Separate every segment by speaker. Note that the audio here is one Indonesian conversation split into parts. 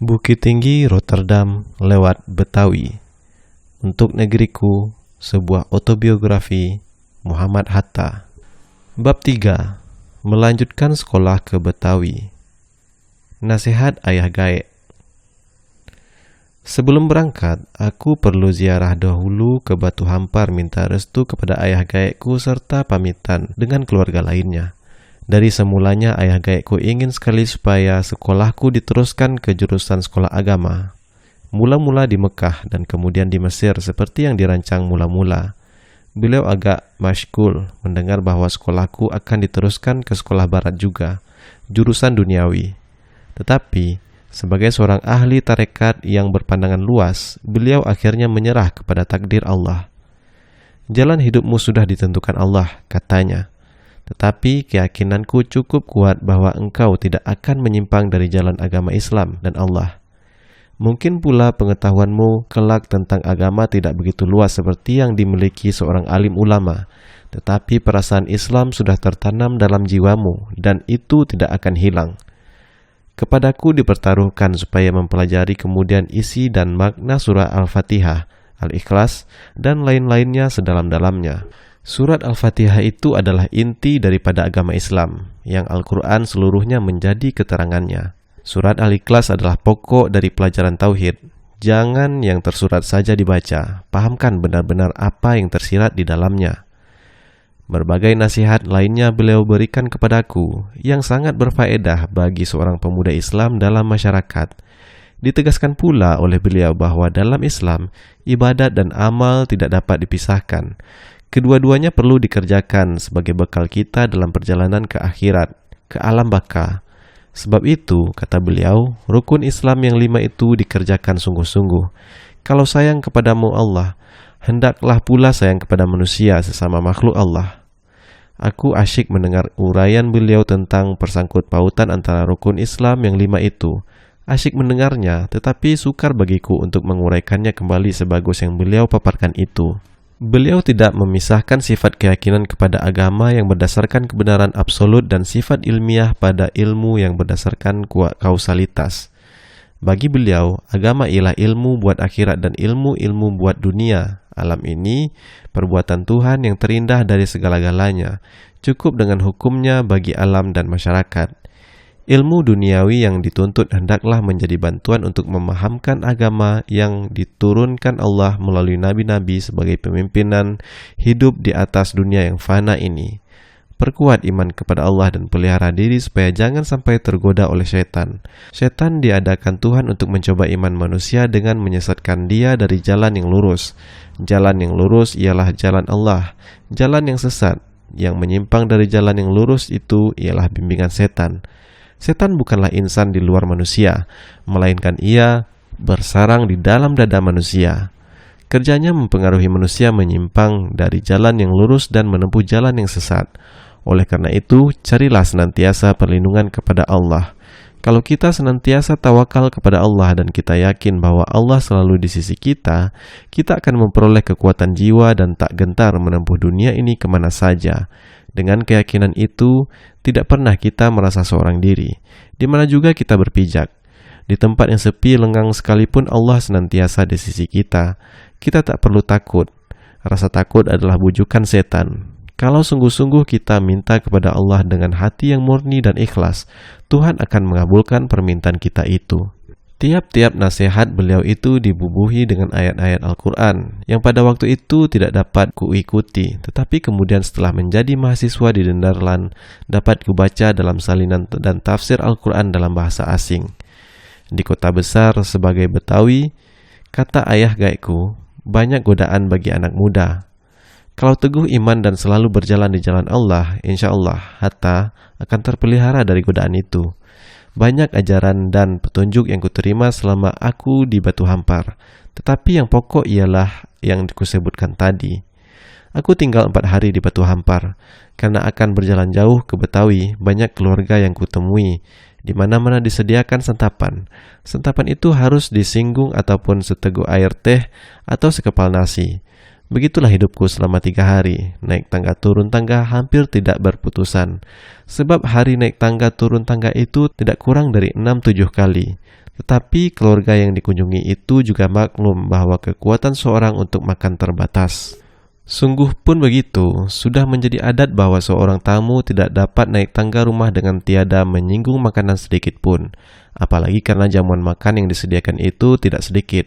Speaker 1: Bukit Tinggi Rotterdam lewat Betawi. Untuk Negeriku, sebuah autobiografi Muhammad Hatta. Bab 3. Melanjutkan sekolah ke Betawi. Nasihat ayah gaib. Sebelum berangkat, aku perlu ziarah dahulu ke Batu Hampar minta restu kepada ayah gaibku serta pamitan dengan keluarga lainnya. Dari semulanya ayah gaibku ingin sekali supaya sekolahku diteruskan ke jurusan sekolah agama. Mula-mula di Mekah dan kemudian di Mesir seperti yang dirancang mula-mula. Beliau agak masyghul mendengar bahwa sekolahku akan diteruskan ke sekolah barat juga, jurusan duniawi. Tetapi, sebagai seorang ahli tarekat yang berpandangan luas, beliau akhirnya menyerah kepada takdir Allah. Jalan hidupmu sudah ditentukan Allah, katanya. Tetapi keyakinanku cukup kuat bahwa engkau tidak akan menyimpang dari jalan agama Islam dan Allah. Mungkin pula pengetahuanmu kelak tentang agama tidak begitu luas seperti yang dimiliki seorang alim ulama, tetapi perasaan Islam sudah tertanam dalam jiwamu dan itu tidak akan hilang. Kepadaku dipertaruhkan supaya mempelajari kemudian isi dan makna surah Al-Fatihah, Al-Ikhlas, dan lain-lainnya sedalam-dalamnya. Surat Al-Fatihah itu adalah inti daripada agama Islam, yang Al-Quran seluruhnya menjadi keterangannya. Surat Al-Ikhlas adalah pokok dari pelajaran Tauhid. Jangan yang tersurat saja dibaca, pahamkan benar-benar apa yang tersirat di dalamnya. Berbagai nasihat lainnya beliau berikan kepadaku, yang sangat berfaedah bagi seorang pemuda Islam dalam masyarakat. Ditegaskan pula oleh beliau bahwa dalam Islam, ibadat dan amal tidak dapat dipisahkan. Kedua-duanya perlu dikerjakan sebagai bekal kita dalam perjalanan ke akhirat, ke alam baka. Sebab itu, kata beliau, rukun Islam yang 5 itu dikerjakan sungguh-sungguh. Kalau sayang kepadamu Allah, hendaklah pula sayang kepada manusia sesama makhluk Allah. Aku asyik mendengar uraian beliau tentang persangkut pautan antara rukun Islam yang 5 itu. Asyik mendengarnya, tetapi sukar bagiku untuk menguraikannya kembali sebagus yang beliau paparkan itu. Beliau tidak memisahkan sifat keyakinan kepada agama yang berdasarkan kebenaran absolut dan sifat ilmiah pada ilmu yang berdasarkan kausalitas. Bagi beliau, agama ialah ilmu buat akhirat dan ilmu buat dunia. Alam ini, perbuatan Tuhan yang terindah dari segala-galanya, cukup dengan hukumnya bagi alam dan masyarakat. Ilmu duniawi yang dituntut hendaklah menjadi bantuan untuk memahamkan agama yang diturunkan Allah melalui nabi-nabi sebagai pemimpinan hidup di atas dunia yang fana ini. Perkuat iman kepada Allah dan pelihara diri supaya jangan sampai tergoda oleh syaitan. Syaitan diadakan Tuhan untuk mencoba iman manusia dengan menyesatkan dia dari jalan yang lurus. Jalan yang lurus ialah jalan Allah. Jalan yang sesat, yang menyimpang dari jalan yang lurus itu ialah bimbingan setan. Setan bukanlah insan di luar manusia, melainkan ia bersarang di dalam dada manusia. Kerjanya mempengaruhi manusia menyimpang dari jalan yang lurus dan menempuh jalan yang sesat. Oleh karena itu, carilah senantiasa perlindungan kepada Allah. Kalau kita senantiasa tawakal kepada Allah dan kita yakin bahwa Allah selalu di sisi kita, kita akan memperoleh kekuatan jiwa dan tak gentar menempuh dunia ini kemana saja. Dengan keyakinan itu, tidak pernah kita merasa seorang diri, di mana juga kita berpijak. Di tempat yang sepi lengang sekalipun Allah senantiasa di sisi kita. Kita tak perlu takut. Rasa takut adalah bujukan setan. Kalau sungguh-sungguh kita minta kepada Allah dengan hati yang murni dan ikhlas, Tuhan akan mengabulkan permintaan kita itu. Tiap-tiap nasihat beliau itu dibubuhi dengan ayat-ayat Al-Quran yang pada waktu itu tidak dapat kuikuti, tetapi kemudian setelah menjadi mahasiswa di Denderland dapat kubaca dalam salinan dan tafsir Al-Quran dalam bahasa asing. Di kota besar sebagai Betawi, kata ayah gaibku, banyak godaan bagi anak muda. Kalau teguh iman dan selalu berjalan di jalan Allah, insya Allah Hatta akan terpelihara dari godaan itu. Banyak ajaran dan petunjuk yang kuterima selama aku di Batu Hampar, tetapi yang pokok ialah yang kusebutkan tadi. Aku tinggal 4 hari di Batu Hampar, karena akan berjalan jauh ke Betawi, banyak keluarga yang kutemui, di mana-mana disediakan santapan. Santapan itu harus disinggung ataupun seteguk air teh atau sekepal nasi. Begitulah hidupku selama 3 hari, naik tangga turun tangga hampir tidak berputusan. Sebab hari naik tangga turun tangga itu tidak kurang dari 6-7 kali. Tetapi keluarga yang dikunjungi itu juga maklum bahwa kekuatan seorang untuk makan terbatas. Sungguh pun begitu, sudah menjadi adat bahwa seorang tamu tidak dapat naik tangga rumah dengan tiada menyinggung makanan sedikit pun, apalagi karena jamuan makan yang disediakan itu tidak sedikit.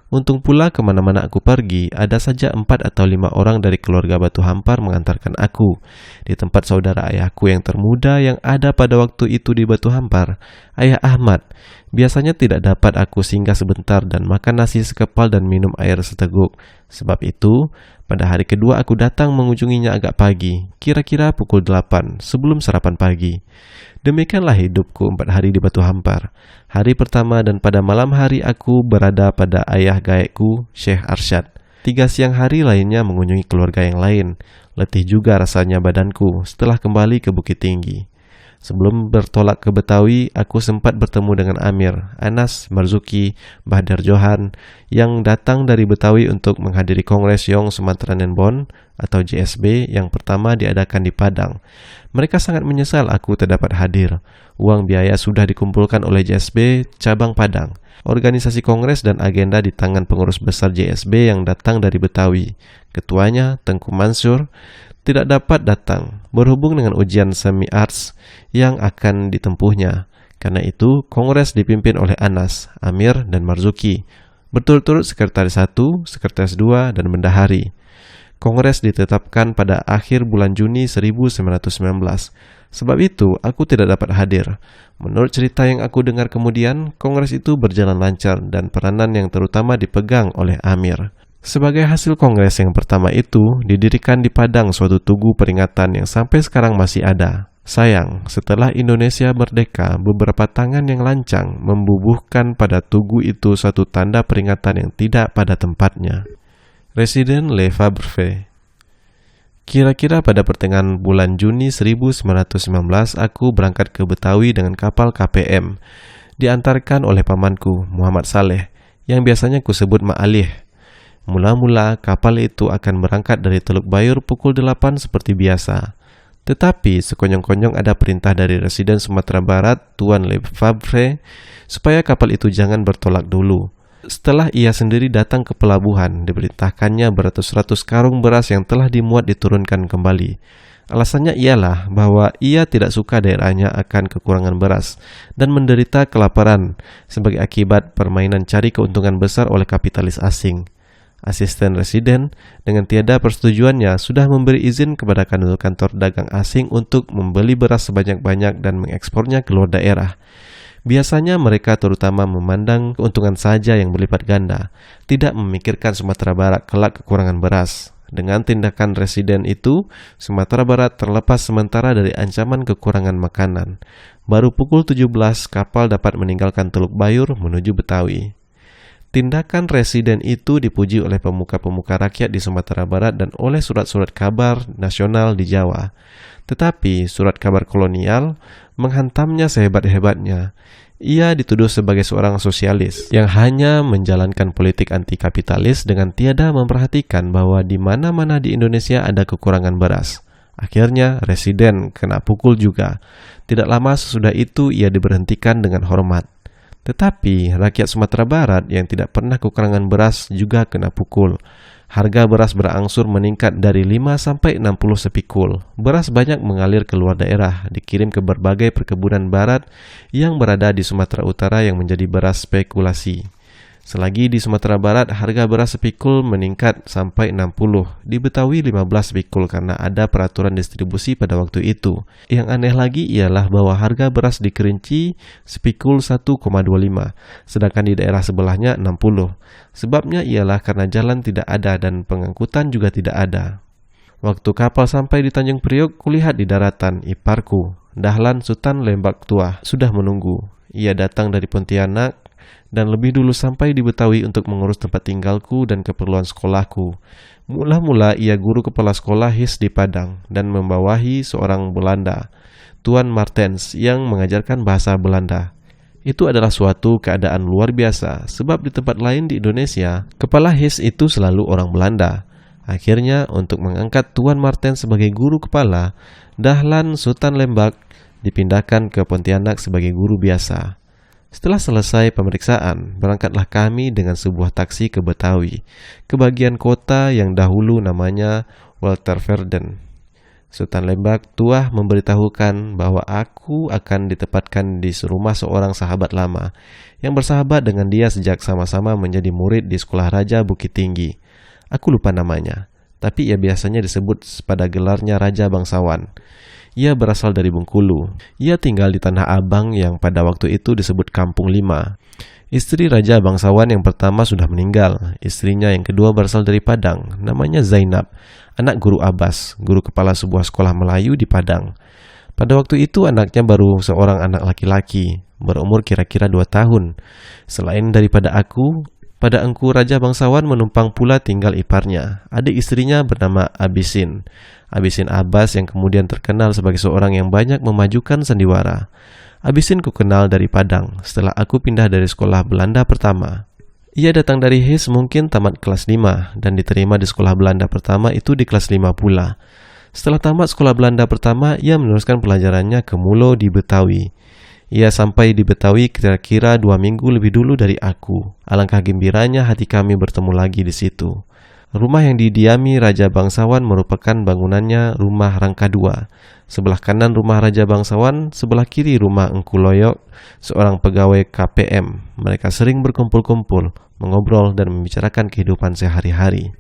Speaker 1: Untung pula kemana-mana aku pergi, ada saja 4 atau 5 orang dari keluarga Batu Hampar mengantarkan aku. Di tempat saudara ayahku yang termuda yang ada pada waktu itu di Batu Hampar, Ayah Ahmad, biasanya tidak dapat aku singgah sebentar dan makan nasi sekepal dan minum air seteguk. Sebab itu, pada hari kedua aku datang mengunjunginya agak pagi, kira-kira pukul 8 sebelum sarapan pagi. Demikianlah hidupku 4 hari di Batu Hampar. Hari pertama dan pada malam hari aku berada pada ayah gaekku, Syekh Arsyad. 3 siang hari lainnya mengunjungi keluarga yang lain. Letih juga rasanya badanku setelah kembali ke Bukit Tinggi. Sebelum bertolak ke Betawi, aku sempat bertemu dengan Amir, Anas, Marzuki, Bahdar Johan yang datang dari Betawi untuk menghadiri Kongres Young Sumatera Nenbon atau JSB yang pertama diadakan di Padang. Mereka sangat menyesal aku terdapat hadir. Uang biaya sudah dikumpulkan oleh JSB cabang Padang. Organisasi kongres dan agenda di tangan pengurus besar JSB yang datang dari Betawi. Ketuanya, Tengku Mansur, tidak dapat datang berhubung dengan ujian semi-arts yang akan ditempuhnya. Karena itu, kongres dipimpin oleh Anas, Amir, dan Marzuki, berturut-turut sekretaris 1, sekretaris 2, dan bendahari. Kongres ditetapkan pada akhir bulan Juni 1919. Sebab itu, aku tidak dapat hadir. Menurut cerita yang aku dengar kemudian, kongres itu berjalan lancar dan peranan yang terutama dipegang oleh Amir. Sebagai hasil kongres yang pertama itu, didirikan di Padang suatu tugu peringatan yang sampai sekarang masih ada. Sayang, setelah Indonesia merdeka, beberapa tangan yang lancang membubuhkan pada tugu itu satu tanda peringatan yang tidak pada tempatnya. Residen Le Fabre. Kira-kira pada pertengahan bulan Juni 1919, aku berangkat ke Betawi dengan kapal KPM, diantarkan oleh pamanku, Muhammad Saleh, yang biasanya kusebut Mak Alih. Mula-mula kapal itu akan berangkat dari Teluk Bayur pukul 8 seperti biasa. Tetapi sekonyong-konyong ada perintah dari Residen Sumatera Barat, Tuan Le Fabre, supaya kapal itu jangan bertolak dulu. Setelah ia sendiri datang ke pelabuhan, diperintahkannya beratus-ratus karung beras yang telah dimuat diturunkan kembali. Alasannya ialah bahwa ia tidak suka daerahnya akan kekurangan beras dan menderita kelaparan sebagai akibat permainan cari keuntungan besar oleh kapitalis asing. Asisten residen dengan tiada persetujuannya sudah memberi izin kepada kantor dagang asing untuk membeli beras sebanyak-banyak dan mengekspornya ke luar daerah. Biasanya mereka terutama memandang keuntungan saja yang berlipat ganda, tidak memikirkan Sumatera Barat kelak kekurangan beras. Dengan tindakan residen itu, Sumatera Barat terlepas sementara dari ancaman kekurangan makanan. Baru pukul 17 kapal dapat meninggalkan Teluk Bayur menuju Betawi. Tindakan residen itu dipuji oleh pemuka-pemuka rakyat di Sumatera Barat dan oleh surat-surat kabar nasional di Jawa. Tetapi surat kabar kolonial menghantamnya sehebat-hebatnya. Ia dituduh sebagai seorang sosialis yang hanya menjalankan politik anti-kapitalis dengan tiada memperhatikan bahwa di mana-mana di Indonesia ada kekurangan beras. Akhirnya residen kena pukul juga. Tidak lama sesudah itu ia diberhentikan dengan hormat. Tetapi rakyat Sumatera Barat yang tidak pernah kekurangan beras juga kena pukul. Harga beras berangsur meningkat dari 5 sampai 60 sepikul. Beras banyak mengalir ke luar daerah, dikirim ke berbagai perkebunan barat yang berada di Sumatera Utara yang menjadi beras spekulasi. Selagi di Sumatera Barat harga beras sepikul meningkat sampai 60, di Betawi 15 sepikul karena ada peraturan distribusi pada waktu itu. Yang aneh lagi ialah bahwa harga beras di Kerinci sepikul 1,25, sedangkan di daerah sebelahnya 60. Sebabnya ialah karena jalan tidak ada dan pengangkutan juga tidak ada. Waktu kapal sampai di Tanjung Priok, kulihat di daratan iparku, Dahlan Sultan Lembak Tua, sudah menunggu. Ia datang dari Pontianak dan lebih dulu sampai di Betawi untuk mengurus tempat tinggalku dan keperluan sekolahku. Mula-mula ia guru kepala sekolah HIS di Padang dan membawahi seorang Belanda, Tuan Martens, yang mengajarkan bahasa Belanda. Itu adalah suatu keadaan luar biasa, sebab di tempat lain di Indonesia, kepala HIS itu selalu orang Belanda. Akhirnya, untuk mengangkat Tuan Martens sebagai guru kepala, Dahlan Sultan Lembak dipindahkan ke Pontianak sebagai guru biasa. Setelah selesai pemeriksaan, berangkatlah kami dengan sebuah taksi ke Betawi, ke bagian kota yang dahulu namanya Walterverden. Sultan Lembak Tuah memberitahukan bahwa aku akan ditempatkan di rumah seorang sahabat lama yang bersahabat dengan dia sejak sama-sama menjadi murid di Sekolah Raja Bukit Tinggi. Aku lupa namanya, tapi ia biasanya disebut pada gelarnya Raja Bangsawan. Ia berasal dari Bengkulu. Ia tinggal di Tanah Abang yang pada waktu itu disebut Kampung Lima. Istri Raja Bangsawan yang pertama sudah meninggal. Istrinya yang kedua berasal dari Padang, namanya Zainab, anak guru Abbas, guru kepala sebuah sekolah Melayu di Padang. Pada waktu itu anaknya baru seorang anak laki-laki, berumur kira-kira 2 tahun. Selain daripada aku, pada engku Raja Bangsawan menumpang pula tinggal iparnya, adik istrinya bernama Abisin. Abisin Abbas yang kemudian terkenal sebagai seorang yang banyak memajukan sandiwara. Abisin ku kenal dari Padang setelah aku pindah dari sekolah Belanda pertama. Ia datang dari HIS mungkin tamat kelas 5 dan diterima di sekolah Belanda pertama itu di kelas 5 pula. Setelah tamat sekolah Belanda pertama, ia meneruskan pelajarannya ke Mulo di Betawi. Ia sampai di Betawi kira-kira 2 minggu lebih dulu dari aku. Alangkah gembiranya hati kami bertemu lagi di situ. Rumah yang didiami Raja Bangsawan merupakan bangunannya rumah rangka 2. Sebelah kanan rumah Raja Bangsawan, sebelah kiri rumah Engku Loyok, seorang pegawai KPM. Mereka sering berkumpul-kumpul, mengobrol dan membicarakan kehidupan sehari-hari.